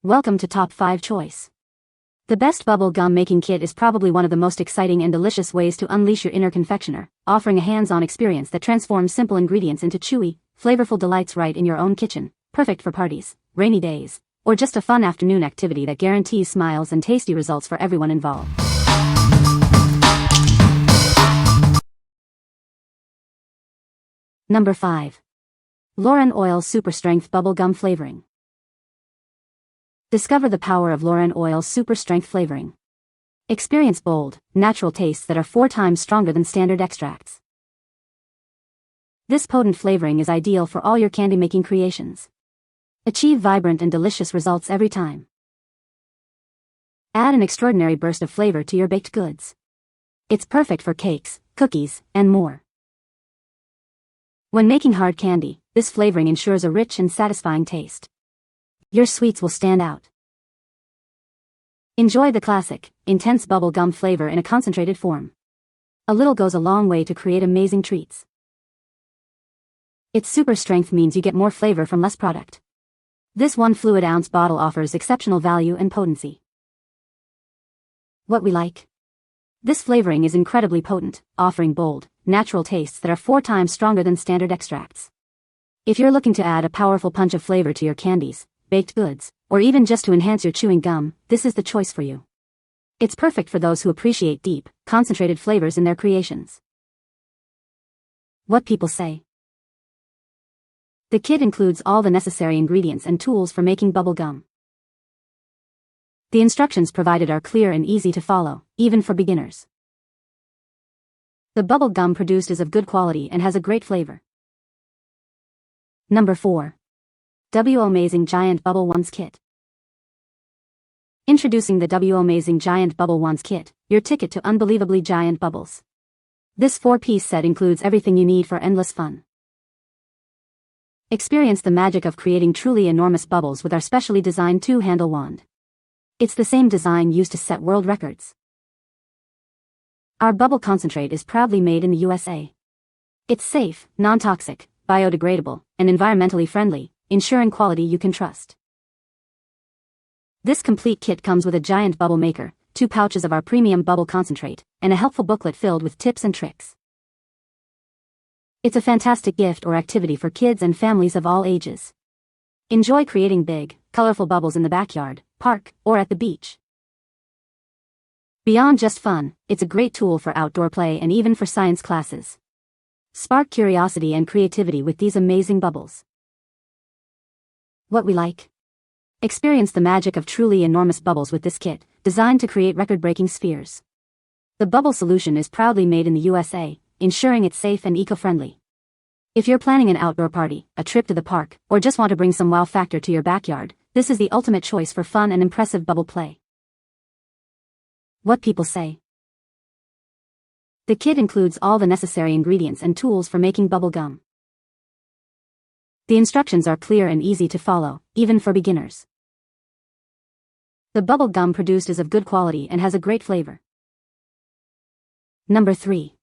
Welcome to Top 5 Choice. The best bubble gum making kit is probably one of the most exciting and delicious ways to unleash your inner confectioner, offering a hands-on experience that transforms simple ingredients into chewy, flavorful delights right in your own kitchen, perfect for parties, rainy days, or just a fun afternoon activity that guarantees smiles and tasty results for everyone involved. Number 5. LorAnn Oil Super Strength Bubble Gum Flavoring. Discover the power of LorAnn Oil's super strength flavoring. Experience bold, natural tastes that are 4 times stronger than standard extracts. This potent flavoring is ideal for all your candy-making creations. Achieve vibrant and delicious results every time. Add an extraordinary burst of flavor to your baked goods. It's perfect for cakes, cookies, and more. When making hard candy, this flavoring ensures a rich and satisfying taste. Your sweets will stand out. Enjoy the classic, intense bubble gum flavor in a concentrated form. A little goes a long way to create amazing treats. Its super strength means you get more flavor from less product. This 1 fluid ounce bottle offers exceptional value and potency. What we like. This flavoring is incredibly potent, offering bold, natural tastes that are 4 times stronger than standard extracts. If you're looking to add a powerful punch of flavor to your candies, baked goods, or even just to enhance your chewing gum, this is the choice for you. It's perfect for those who appreciate deep, concentrated flavors in their creations. What people say. The kit includes all the necessary ingredients and tools for making bubble gum. The instructions provided are clear and easy to follow, even for beginners. The bubble gum produced is of good quality and has a great flavor. Number 4. WOWmazing Giant Bubble Wands Kit. Introducing the WOWmazing Giant Bubble Wands Kit, your ticket to unbelievably giant bubbles. This 4-piece set includes everything you need for endless fun. Experience the magic of creating truly enormous bubbles with our specially designed 2-handle wand. It's the same design used to set world records. Our bubble concentrate is proudly made in the USA. It's safe, non-toxic, biodegradable, and environmentally friendly, ensuring quality you can trust. This complete kit comes with a giant bubble maker, 2 pouches of our premium bubble concentrate, and a helpful booklet filled with tips and tricks. It's a fantastic gift or activity for kids and families of all ages. Enjoy creating big, colorful bubbles in the backyard, park, or at the beach. Beyond just fun, it's a great tool for outdoor play and even for science classes. Spark curiosity and creativity with these amazing bubbles. What we like. Experience the magic of truly enormous bubbles with this kit, designed to create record-breaking spheres. The bubble solution is proudly made in the USA, ensuring it's safe and eco-friendly. If you're planning an outdoor party, a trip to the park, or just want to bring some wow factor to your backyard, this is the ultimate choice for fun and impressive bubble play. What people say. The kit includes all the necessary ingredients and tools for making bubble gum. The instructions are clear and easy to follow, even for beginners. The bubble gum produced is of good quality and has a great flavor. Number 3.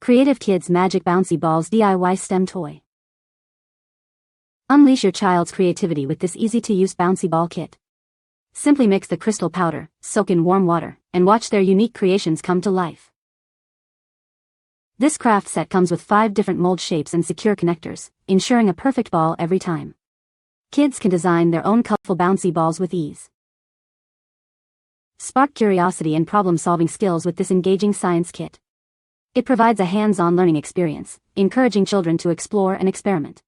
Creative Kids Magic Bouncy Balls DIY STEM Toy. Unleash your child's creativity with this easy-to-use bouncy ball kit. Simply mix the crystal powder, soak in warm water, and watch their unique creations come to life. This craft set comes with 5 different mold shapes and secure connectors, ensuring a perfect ball every time. Kids can design their own colorful bouncy balls with ease. Spark curiosity and problem-solving skills with this engaging science kit. It provides a hands-on learning experience, encouraging children to explore and experiment.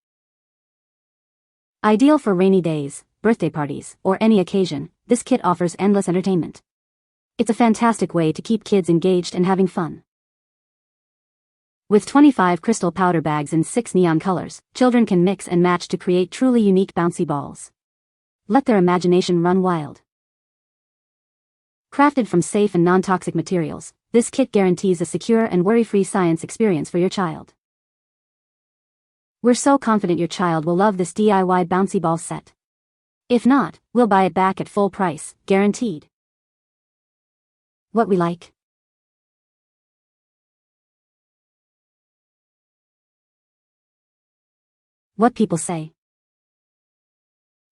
Ideal for rainy days, birthday parties, or any occasion, this kit offers endless entertainment. It's a fantastic way to keep kids engaged and having fun. With 25 crystal powder bags in 6 neon colors, children can mix and match to create truly unique bouncy balls. Let their imagination run wild. Crafted from safe and non-toxic materials, this kit guarantees a secure and worry-free science experience for your child. We're so confident your child will love this DIY bouncy ball set. If not, we'll buy it back at full price, guaranteed. What we like. What people say.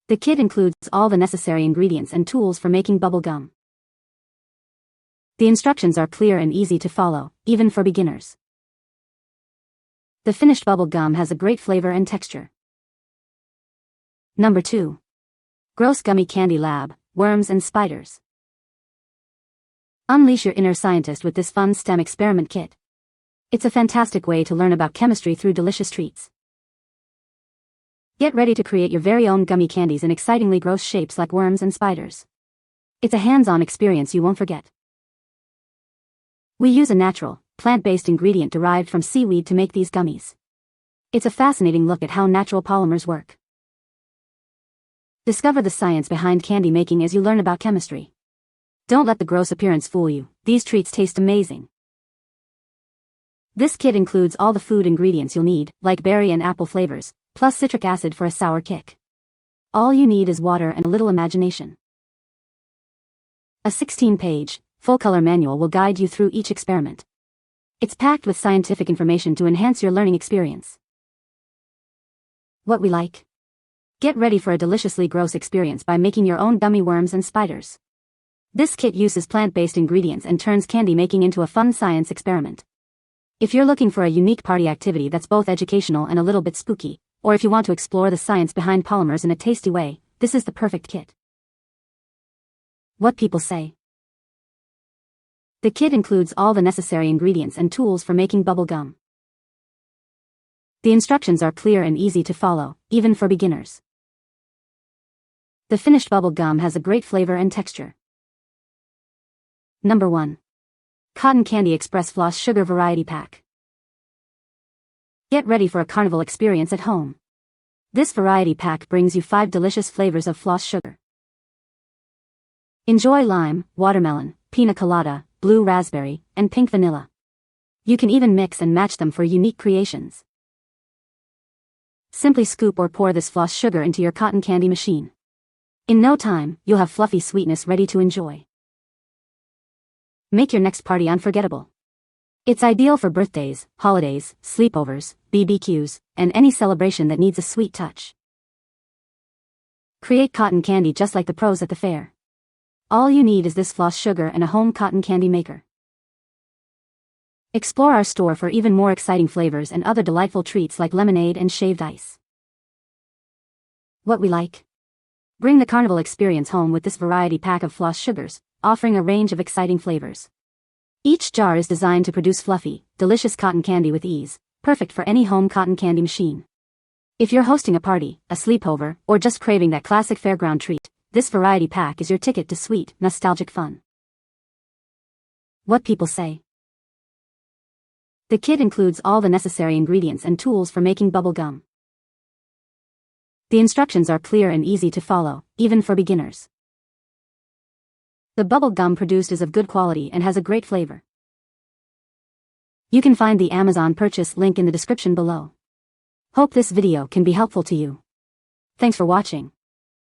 The kit includes all the necessary ingredients and tools for making bubble gum. The instructions are clear and easy to follow, even for beginners. The finished bubble gum has a great flavor and texture. Number 2. Gross Gummy Candy Lab, Worms and Spiders. Unleash your inner scientist with this fun STEM experiment kit. It's a fantastic way to learn about chemistry through delicious treats. Get ready to create your very own gummy candies in excitingly gross shapes like worms and spiders. It's a hands-on experience you won't forget. We use a natural, plant-based ingredient derived from seaweed to make these gummies. It's a fascinating look at how natural polymers work. Discover the science behind candy making as you learn about chemistry. Don't let the gross appearance fool you, these treats taste amazing. This kit includes all the food ingredients you'll need, like berry and apple flavors, plus citric acid for a sour kick. All you need is water and a little imagination. A 16-page, full-color manual will guide you through each experiment. It's packed with scientific information to enhance your learning experience. What we like? Get ready for a deliciously gross experience by making your own gummy worms and spiders. This kit uses plant-based ingredients and turns candy making into a fun science experiment. If you're looking for a unique party activity that's both educational and a little bit spooky, or if you want to explore the science behind polymers in a tasty way, this is the perfect kit. What people say. The kit includes all the necessary ingredients and tools for making bubble gum. The instructions are clear and easy to follow, even for beginners. The finished bubble gum has a great flavor and texture. Number 1. Cotton Candy Express Floss Sugar Variety Pack. Get ready for a carnival experience at home. This variety pack brings you 5 delicious flavors of floss sugar. Enjoy lime, watermelon, pina colada, blue raspberry, and pink vanilla. You can even mix and match them for unique creations. Simply scoop or pour this floss sugar into your cotton candy machine. In no time, you'll have fluffy sweetness ready to enjoy. Make your next party unforgettable. It's ideal for birthdays, holidays, sleepovers, BBQs, and any celebration that needs a sweet touch. Create cotton candy just like the pros at the fair. All you need is this floss sugar and a home cotton candy maker. Explore our store for even more exciting flavors and other delightful treats like lemonade and shaved ice. What we like? Bring the carnival experience home with this variety pack of floss sugars, offering a range of exciting flavors. Each jar is designed to produce fluffy, delicious cotton candy with ease, perfect for any home cotton candy machine. If you're hosting a party, a sleepover, or just craving that classic fairground treat, this variety pack is your ticket to sweet, nostalgic fun. What people say. The kit includes all the necessary ingredients and tools for making bubble gum. The instructions are clear and easy to follow, even for beginners. The bubble gum produced is of good quality and has a great flavor. You can find the Amazon purchase link in the description below. Hope this video can be helpful to you. Thanks for watching.